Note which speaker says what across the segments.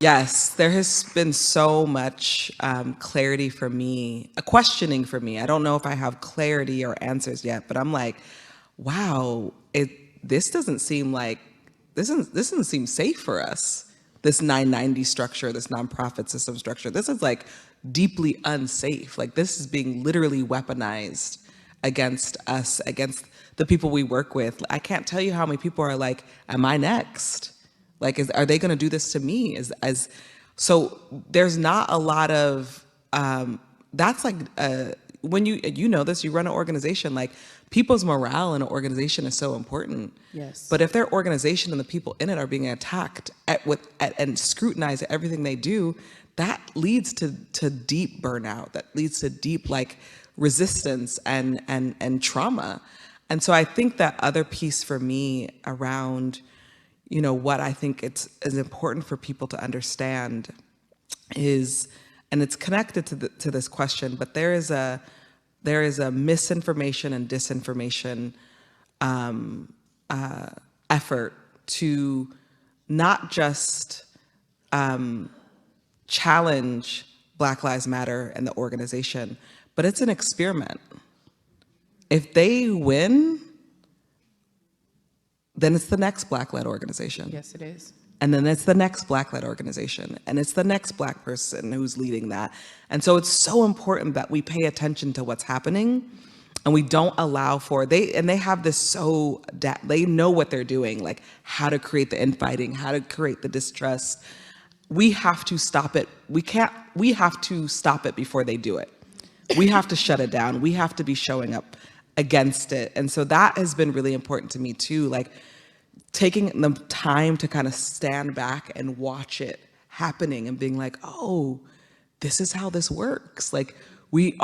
Speaker 1: Yes, there has been so much clarity for me, a questioning for me. I don't know if I have clarity or answers yet, but I'm like, wow, this doesn't seem like this doesn't seem safe for us. This 990 structure, this nonprofit system structure, this is like deeply unsafe. Like this is being literally weaponized against us, against the people we work with. I can't tell you how many people are like, am I next? Like, are they going to do this to me? So there's not a lot of that's like when you know this, you run an organization, like people's morale in an organization is so important.
Speaker 2: Yes.
Speaker 1: But if their organization and the people in it are being attacked and scrutinized at everything they do, that leads to deep burnout. That leads to deep like resistance and trauma. And so I think that other piece for me around what I think it's is important for people to understand is, and it's connected to this question, but there is a misinformation and disinformation effort to not just challenge Black Lives Matter and the organization, but it's an experiment. If they win, then it's the next Black-led organization.
Speaker 2: Yes, it is.
Speaker 1: And then it's the next Black-led organization. And it's the next Black person who's leading that. And so it's so important that we pay attention to what's happening and we don't allow for, they have this they know what they're doing, like how to create the infighting, how to create the distrust. We have to stop it. We have to stop it before they do it. We have to shut it down. We have to be showing up against it. And so that has been really important to me too, like taking the time to kind of stand back and watch it happening and being like, oh, this is how this works. Like we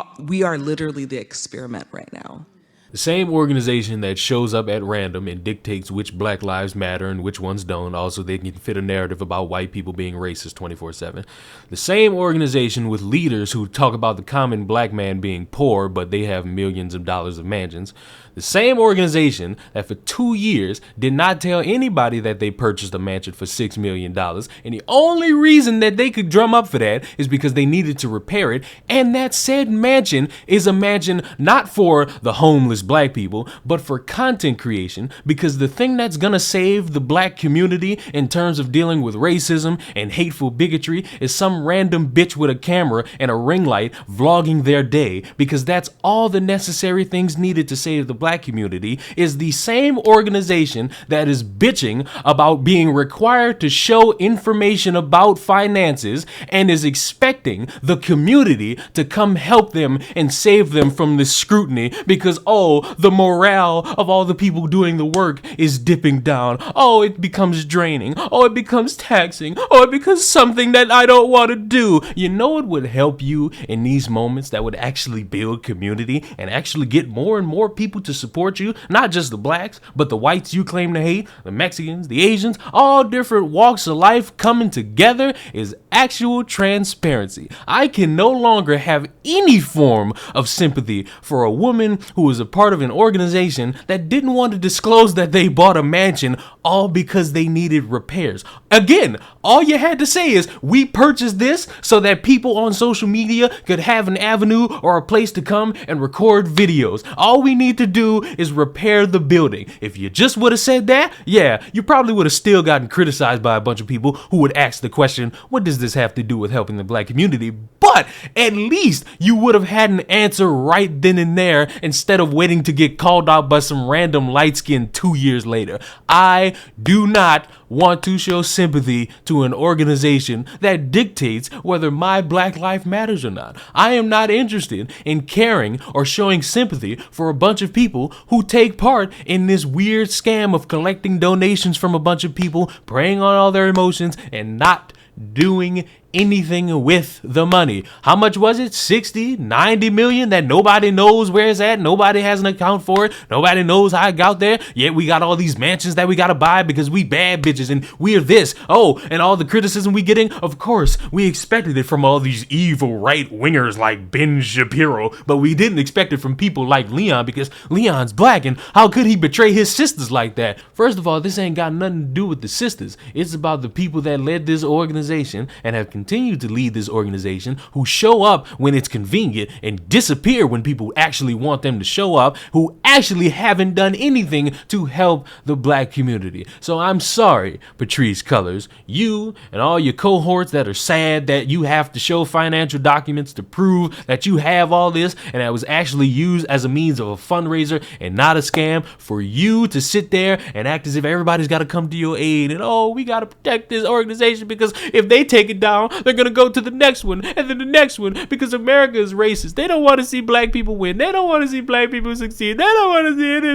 Speaker 1: are literally the experiment right now.
Speaker 3: The same organization that shows up at random and dictates which Black Lives Matter and which ones don't, also they can fit a narrative about white people being racist 24/7. The same organization with leaders who talk about the common black man being poor, but they have millions of dollars of mansions. The same organization that for 2 years did not tell anybody that they purchased a mansion for $6 million. And the only reason that they could drum up for that is because they needed to repair it. And that said mansion is a mansion not for the homeless black people, but for content creation. Because the thing that's gonna save the black community in terms of dealing with racism and hateful bigotry is some random bitch with a camera and a ring light vlogging their day. Because that's all the necessary things needed to save the black community. Is the same organization that is bitching about being required to show information about finances and is expecting the community to come help them and save them from this scrutiny because, oh, the morale of all the people doing the work is dipping down. Oh, it becomes draining. Oh, it becomes taxing. Oh, it becomes something that I don't want to do. You know what would help you in these moments that would actually build community and actually get more and more people to support you? Not just the blacks, but the whites you claim to hate, the Mexicans, the Asians, all different walks of life coming together is actual transparency. I can no longer have any form of sympathy for a woman who was a part of an organization that didn't want to disclose that they bought a mansion all because they needed repairs. Again, all you had to say is, we purchased this so that people on social media could have an avenue or a place to come and record videos. All we need to do is repair the building. If you just would have said that, yeah, you probably would have still gotten criticized by a bunch of people who would ask the question, what does this have to do with helping the black community? But at least you would have had an answer right then and there instead of waiting to get called out by some random light skin 2 years later. I do not want to show sympathy to an organization that dictates whether my Black life matters or not. I am not interested in caring or showing sympathy for a bunch of people who take part in this weird scam of collecting donations from a bunch of people, preying on all their emotions, and not doing anything with the money. How much was it? 60, 90 million that nobody knows where it's at. Nobody has an account for it. Nobody knows how it got there. Yet we got all these mansions that we got to buy because we bad bitches and we are this. Oh, and all the criticism we getting, of course, we expected it from all these evil right wingers like Ben Shapiro, but we didn't expect it from people like Leon because Leon's black and how could he betray his sisters like that? First of all, this ain't got nothing to do with the sisters. It's about the people that led this organization and have continued to lead this organization, who show up when it's convenient and disappear when people actually want them to show up, who actually haven't done anything to help the black community. So I'm sorry, Patrisse Cullors, you and all your cohorts that are sad that you have to show financial documents to prove that you have all this and that was actually used as a means of a fundraiser and not a scam, for you to sit there and act as if everybody's got to come to your aid and, oh, we got to protect this organization because if they take it down, they're going to go to the next one and then the next one because America is racist. They don't want to see black people win. They don't want to see black people succeed. They don't want to see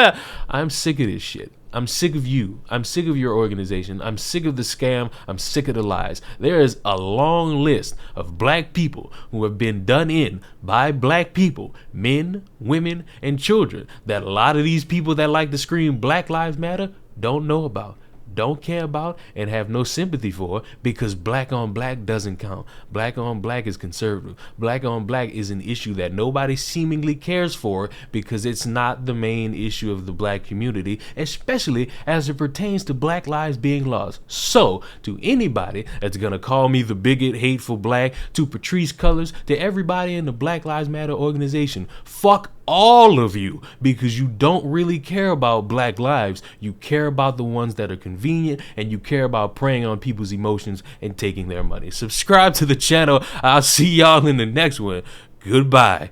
Speaker 3: it. I'm sick of this shit. I'm sick of you. I'm sick of your organization. I'm sick of the scam. I'm sick of the lies. There is a long list of black people who have been done in by black people, men, women, and children, that a lot of these people that like to scream Black Lives Matter don't know about, don't care about, and have no sympathy for, because black on black doesn't count. Black on black is conservative. Black on black is an issue that nobody seemingly cares for because it's not the main issue of the black community, especially as it pertains to black lives being lost. So, to anybody that's gonna call me the bigot, hateful black, to Patrisse Cullors, to everybody in the Black Lives Matter organization, fuck all of you, because you don't really care about black lives. You care about the ones that are convenient, and you care about preying on people's emotions and taking their money. Subscribe to the channel. I'll see y'all in the next one. Goodbye.